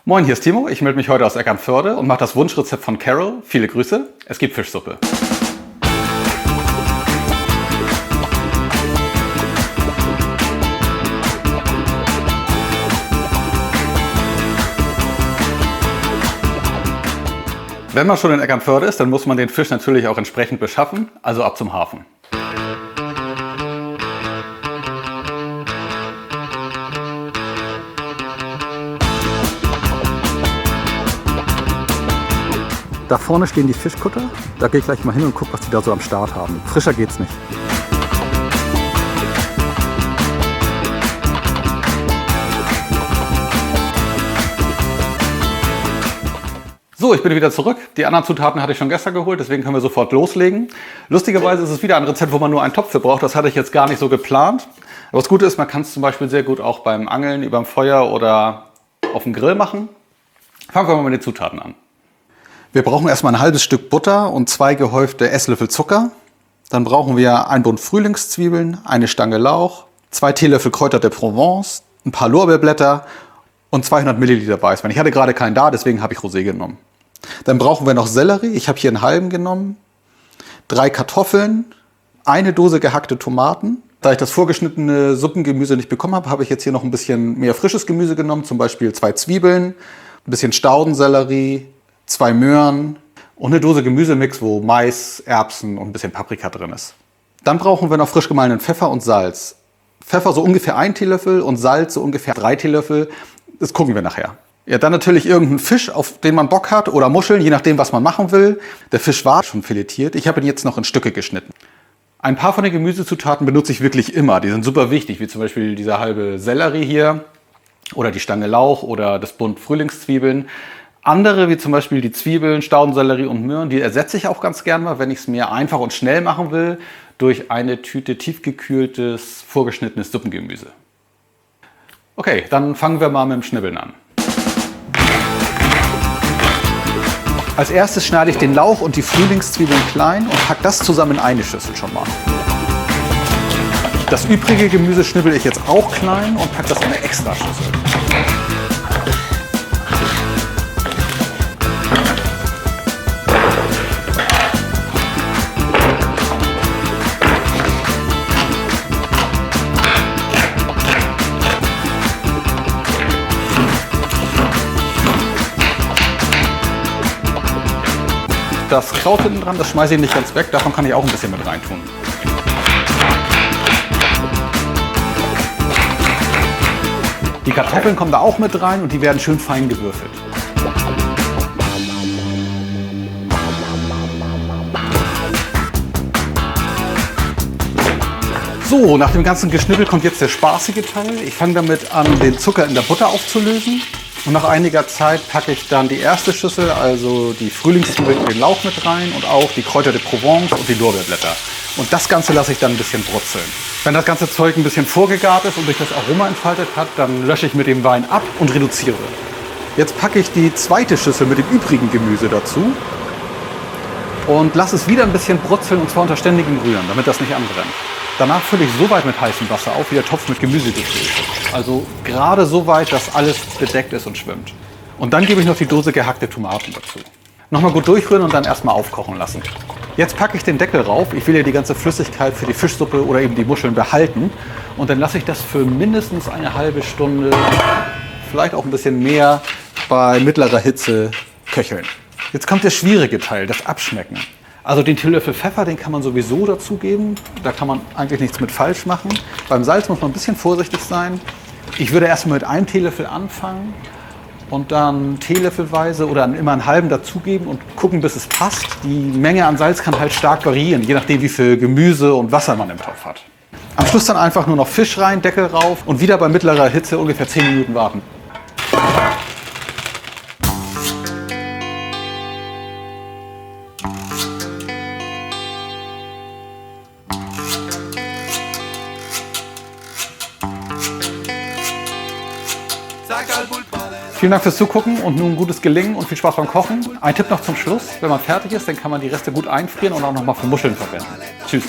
Moin, hier ist Timo. Ich melde mich heute aus Eckernförde und mache das Wunschrezept von Carol. Viele Grüße. Es gibt Fischsuppe. Wenn man schon in Eckernförde ist, dann muss man den Fisch natürlich auch entsprechend beschaffen, also ab zum Hafen. Da vorne stehen die Fischkutter. Da gehe ich gleich mal hin und gucke, was die da so am Start haben. Frischer geht's nicht. So, ich bin wieder zurück. Die anderen Zutaten hatte ich schon gestern geholt, deswegen können wir sofort loslegen. Lustigerweise ist es wieder ein Rezept, wo man nur einen Topf für braucht. Das hatte ich jetzt gar nicht so geplant. Aber das Gute ist, man kann es zum Beispiel sehr gut auch beim Angeln, überm Feuer oder auf dem Grill machen. Fangen wir mal mit den Zutaten an. Wir brauchen erstmal ein halbes Stück Butter und 2 gehäufte Esslöffel Zucker. Dann brauchen wir ein Bund Frühlingszwiebeln, eine Stange Lauch, 2 Teelöffel Kräuter de Provence, ein paar Lorbeerblätter und 200 Milliliter Weißwein. Ich hatte gerade keinen da, deswegen habe ich Rosé genommen. Dann brauchen wir noch Sellerie. Ich habe hier einen halben genommen, 3 Kartoffeln, eine Dose gehackte Tomaten. Da ich das vorgeschnittene Suppengemüse nicht bekommen habe, habe ich jetzt hier noch ein bisschen mehr frisches Gemüse genommen. Zum Beispiel 2 Zwiebeln, ein bisschen Staudensellerie, 2 Möhren und eine Dose Gemüsemix, wo Mais, Erbsen und ein bisschen Paprika drin ist. Dann brauchen wir noch frisch gemahlenen Pfeffer und Salz. Pfeffer so ungefähr 1 Teelöffel und Salz so ungefähr 3 Teelöffel. Das gucken wir nachher. Ja, dann natürlich irgendein Fisch, auf den man Bock hat, oder Muscheln, je nachdem, was man machen will. Der Fisch war schon filetiert. Ich habe ihn jetzt noch in Stücke geschnitten. Ein paar von den Gemüsezutaten benutze ich wirklich immer. Die sind super wichtig, wie zum Beispiel dieser halbe Sellerie hier oder die Stange Lauch oder das Bund Frühlingszwiebeln. Andere, wie zum Beispiel die Zwiebeln, Staudensellerie und Möhren, die ersetze ich auch ganz gern mal, wenn ich es mir einfach und schnell machen will, durch eine Tüte tiefgekühltes, vorgeschnittenes Suppengemüse. Okay, dann fangen wir mal mit dem Schnibbeln an. Als erstes schneide ich den Lauch und die Frühlingszwiebeln klein und packe das zusammen in eine Schüssel schon mal. Das übrige Gemüse schnibbel ich jetzt auch klein und packe das in eine Extraschüssel. Das Kraut hinten dran, das schmeiße ich nicht ganz weg, davon kann ich auch ein bisschen mit reintun. Die Kartoffeln kommen da auch mit rein und die werden schön fein gewürfelt. So, nach dem ganzen Geschnibbel kommt jetzt der spaßige Teil. Ich fange damit an, den Zucker in der Butter aufzulösen. Und nach einiger Zeit packe ich dann die erste Schüssel, also die Frühlingszwiebeln und den Lauch mit rein und auch die Kräuter de Provence und die Lorbeerblätter. Und das Ganze lasse ich dann ein bisschen brutzeln. Wenn das ganze Zeug ein bisschen vorgegart ist und sich das Aroma entfaltet hat, dann lösche ich mit dem Wein ab und reduziere. Jetzt packe ich die zweite Schüssel mit dem übrigen Gemüse dazu und lasse es wieder ein bisschen brutzeln, und zwar unter ständigem Rühren, damit das nicht anbrennt. Danach fülle ich so weit mit heißem Wasser auf, wie der Topf mit Gemüse gefüllt ist. Also gerade so weit, dass alles bedeckt ist und schwimmt. Und dann gebe ich noch die Dose gehackte Tomaten dazu. Nochmal gut durchrühren und dann erstmal aufkochen lassen. Jetzt packe ich den Deckel rauf. Ich will ja die ganze Flüssigkeit für die Fischsuppe oder eben die Muscheln behalten. Und dann lasse ich das für mindestens eine halbe Stunde, vielleicht auch ein bisschen mehr, bei mittlerer Hitze köcheln. Jetzt kommt der schwierige Teil, das Abschmecken. Also den Teelöffel Pfeffer, den kann man sowieso dazugeben. Da kann man eigentlich nichts mit falsch machen. Beim Salz muss man ein bisschen vorsichtig sein. Ich würde erstmal mit einem Teelöffel anfangen und dann teelöffelweise oder immer einen halben dazugeben und gucken, bis es passt. Die Menge an Salz kann halt stark variieren, je nachdem, wie viel Gemüse und Wasser man im Topf hat. Am Schluss dann einfach nur noch Fisch rein, Deckel rauf und wieder bei mittlerer Hitze ungefähr 10 Minuten warten. Vielen Dank fürs Zugucken und nun gutes Gelingen und viel Spaß beim Kochen. Ein Tipp noch zum Schluss: Wenn man fertig ist, dann kann man die Reste gut einfrieren und auch noch mal für Muscheln verwenden. Tschüss.